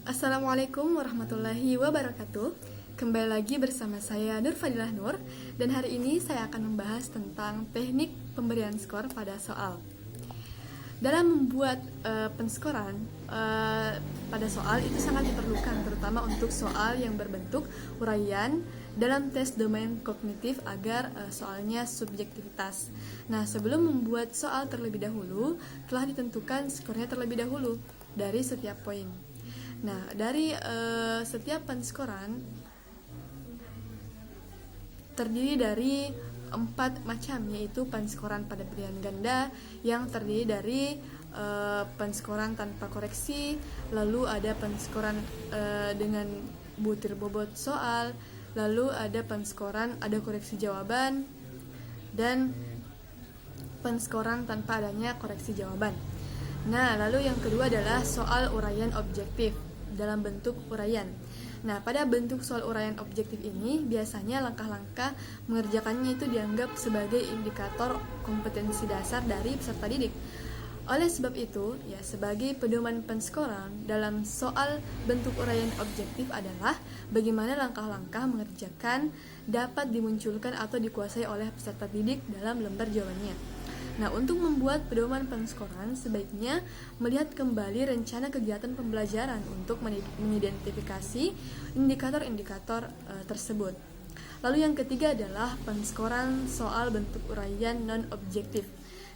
Assalamualaikum warahmatullahi wabarakatuh. Kembali lagi bersama saya Nur Fadilah Nur. Dan hari ini saya akan membahas tentang teknik pemberian skor pada soal. Dalam membuat penskoran pada soal itu sangat diperlukan, terutama untuk soal yang berbentuk uraian dalam tes domain kognitif agar soalnya subjektivitas. Nah, sebelum membuat soal terlebih dahulu, telah ditentukan skornya terlebih dahulu dari setiap poin. Nah, dari setiap penskoran terdiri dari 4 macam, yaitu penskoran pada pilihan ganda yang terdiri dari penskoran tanpa koreksi, lalu ada penskoran dengan butir bobot soal, lalu ada penskoran ada koreksi jawaban, dan penskoran tanpa adanya koreksi jawaban. Nah, lalu yang kedua adalah soal uraian objektif dalam bentuk uraian. Nah, pada bentuk soal uraian objektif ini biasanya langkah-langkah mengerjakannya itu dianggap sebagai indikator kompetensi dasar dari peserta didik. Oleh sebab itu, sebagai pedoman penskoran dalam soal bentuk uraian objektif adalah bagaimana langkah-langkah mengerjakan dapat dimunculkan atau dikuasai oleh peserta didik dalam lembar jawabannya. Nah, untuk membuat pedoman penskoran sebaiknya melihat kembali rencana kegiatan pembelajaran untuk mengidentifikasi indikator-indikator tersebut. Lalu yang ketiga adalah penskoran soal bentuk uraian non-objektif.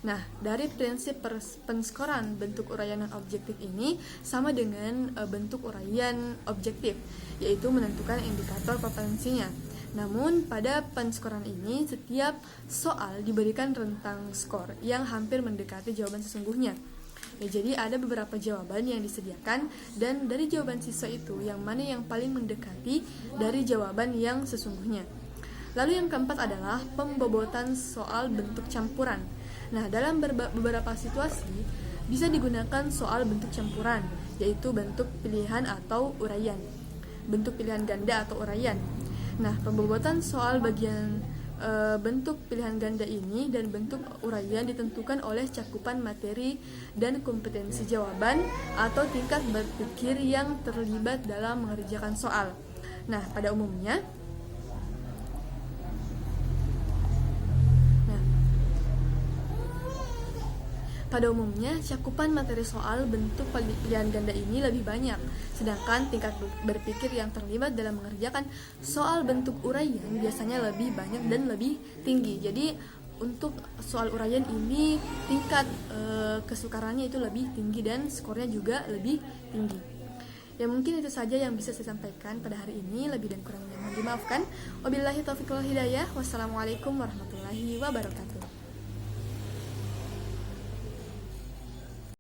Nah, dari prinsip penskoran bentuk uraian non-objektif ini sama dengan bentuk uraian objektif, yaitu menentukan indikator kompetensinya. Namun, pada penskoran ini, setiap soal diberikan rentang skor yang hampir mendekati jawaban sesungguhnya. Jadi ada beberapa jawaban yang disediakan, dan dari jawaban siswa itu, yang mana yang paling mendekati dari jawaban yang sesungguhnya. Lalu yang keempat adalah pembobotan soal bentuk campuran. Nah, dalam beberapa situasi, bisa digunakan soal bentuk campuran, yaitu bentuk pilihan atau uraian, bentuk pilihan ganda atau uraian. Nah, pembobotan soal bagian bentuk pilihan ganda ini dan bentuk uraian ditentukan oleh cakupan materi dan kompetensi jawaban atau tingkat berpikir yang terlibat dalam mengerjakan soal. Nah, pada umumnya cakupan materi soal bentuk pilihan ganda ini lebih banyak, sedangkan tingkat berpikir yang terlibat dalam mengerjakan soal bentuk uraian biasanya lebih banyak dan lebih tinggi. Jadi untuk soal uraian ini tingkat kesukarannya itu lebih tinggi dan skornya juga lebih tinggi. Ya, mungkin itu saja yang bisa saya sampaikan pada hari ini. Lebih dan kurangnya mohon dimaafkan. Wabillahi taufiq wal hidayah. Wassalamualaikum warahmatullahi wabarakatuh.